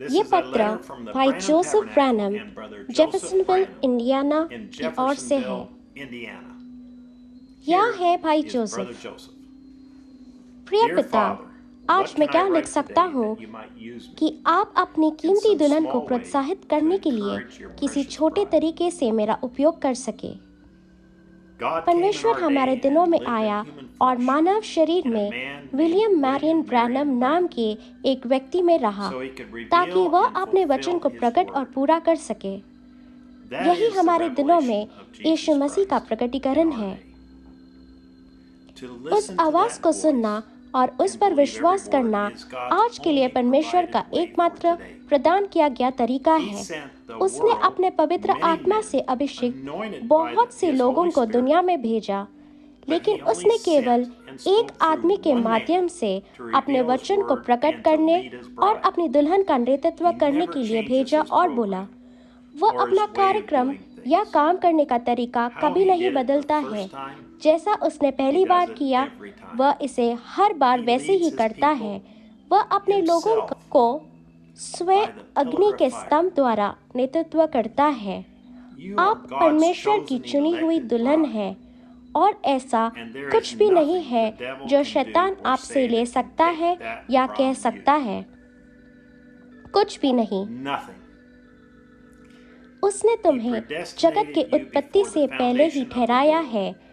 ये पत्र भाई जोसेफ ब्रैनम जेफरसनविल इंडियाना की ओर से है। यह है भाई जोसेफ। प्रिय पिता, आज मैं क्या लिख सकता हूँ कि आप अपनी कीमती दुल्हन को प्रोत्साहित करने के लिए किसी छोटे तरीके से मेरा उपयोग कर सके। परमेश्वर हमारे दिनों में आया और मानव शरीर में विलियम मैरियन ब्रैनम नाम के एक व्यक्ति में रहा ताकि वह अपने वचन को प्रकट और पूरा कर सके। यही हमारे दिनों में यीशु मसीह का प्रकटीकरण है। उस आवाज को सुनना और उस पर विश्वास करना आज के लिए परमेश्वर का एकमात्र प्रदान किया गया तरीका है। उसने अपने पवित्र आत्मा से अभिषेक बहुत से लोगों को दुनिया में भेजा, लेकिन उसने केवल एक आदमी के माध्यम से अपने वचन को प्रकट करने और अपनी दुल्हन का नेतृत्व करने के लिए भेजा और बोला। वह अपना कार्यक्रम या काम करने का तरीका कभी नहीं बदलता है। जैसा उसने पहली बार किया, वह इसे हर बार वैसे ही करता है। वह अपने लोगों को स्वयं अग्नि के स्तंभ द्वारा नेतृत्व करता है। आप परमेश्वर की चुनी हुई दुल्हन हैं और ऐसा कुछ भी नहीं है जो शैतान आपसे ले सकता है या कह सकता है। कुछ भी नहीं। उसने तुम्हें जगत के उत्पत्ति से पहले ही ठहराया है।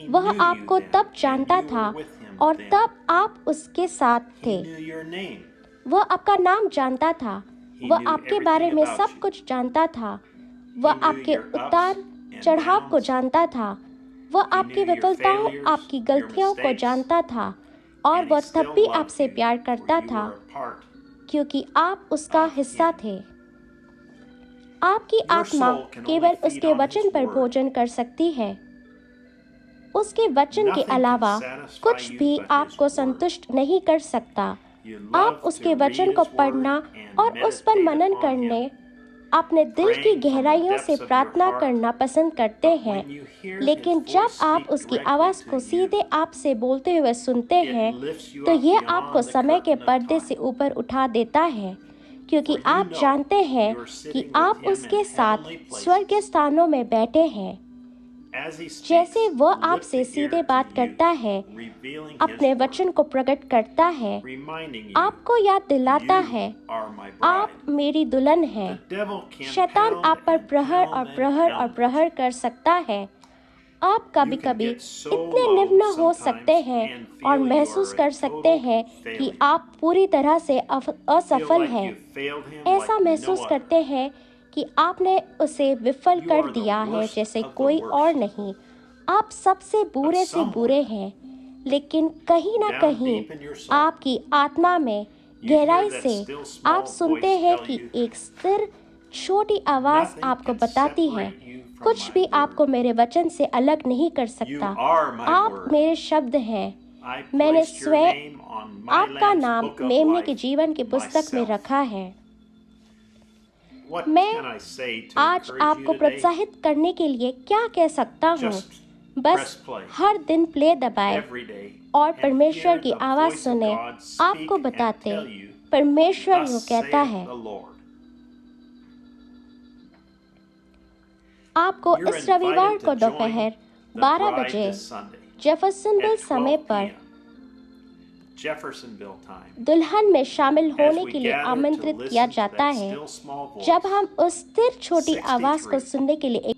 वह आपको तब जानता था और तब आप उसके साथ थे। वह आपका नाम जानता था। वह आपके बारे में सब कुछ जानता था। वह आपके उतार चढ़ाव को जानता था। वह आपकी विफलताओं, आपकी गलतियों को जानता था और वह तब भी आपसे प्यार करता था क्योंकि आप उसका हिस्सा थे। आपकी आत्मा केवल उसके वचन पर भोजन कर सकती है। उसके वचन के अलावा कुछ भी आपको संतुष्ट नहीं कर सकता। आप उसके वचन को पढ़ना और उस पर मनन करने, अपने दिल की गहराइयों से प्रार्थना करना पसंद करते हैं। लेकिन जब आप उसकी आवाज़ को सीधे आपसे बोलते हुए सुनते हैं, तो यह आपको समय के पर्दे से ऊपर उठा देता है, क्योंकि आप जानते हैं कि आप उसके साथ स्वर्गीय स्थानों में बैठे हैं। जैसे वह आपसे सीधे बात करता है, अपने वचन को प्रकट करता है, आपको याद दिलाता है, आप मेरी दुल्हन हैं। शैतान आप पर प्रहर और प्रहर और प्रहर कर सकता है। आप कभी-कभी इतने निम्न हो सकते हैं और महसूस कर सकते हैं कि आप पूरी तरह से असफल हैं। ऐसा महसूस करते हैं कि आपने उसे विफल कर दिया है जैसे कोई और नहीं। आप सबसे बुरे से बुरे हैं, लेकिन कहीं ना कहीं आपकी आत्मा में गहराई से आप सुनते हैं कि एक स्थिर छोटी आवाज़ आपको बताती है, कुछ भी आपको मेरे वचन से अलग नहीं कर सकता। आप मेरे शब्द हैं। मैंने स्वयं आपका नाम मेमने के जीवन की पुस्तक में रखा है। मैं आज आपको प्रोत्साहित करने के लिए क्या कह सकता हूँ? बस हर दिन प्ले दबाएं और परमेश्वर की आवाज़ सुने। आपको बताते परमेश्वर यूँ कहता है। आपको इस रविवार को दोपहर 12 बजे जेफरसनविल समय पर दुल्हन में शामिल होने के लिए आमंत्रित किया जाता है। जब हम उस स्थिर छोटी आवाज को सुनने के लिए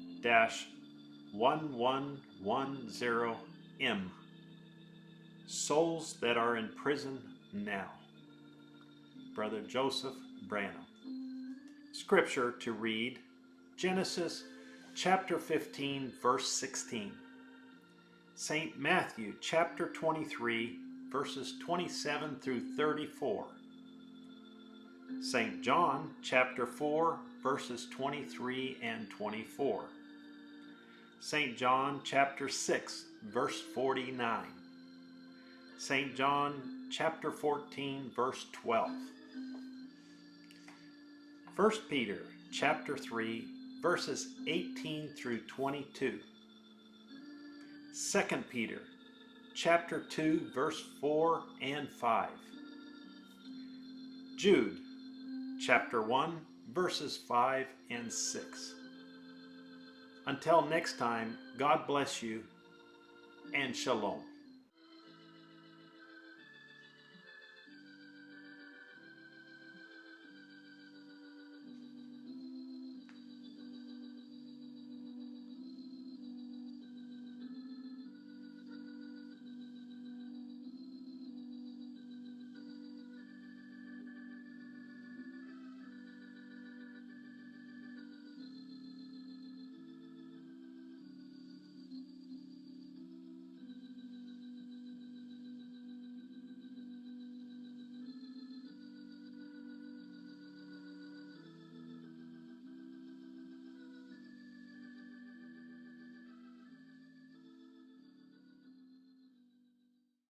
1110M Souls that are in prison now. Brother Joseph Branham. Scripture to read Genesis chapter 15 verse 16. St. Matthew chapter 23 verses 27 through 34. St. John chapter 4 verses 23 and 24. St. John chapter 6 verse 49. St. John chapter 14 verse 12. 1 Peter chapter 3 verses 18 through 22. 2 Peter chapter 2 verse 4 and 5. Jude chapter 1, verses 5 and 6. Until next time, God bless you and shalom.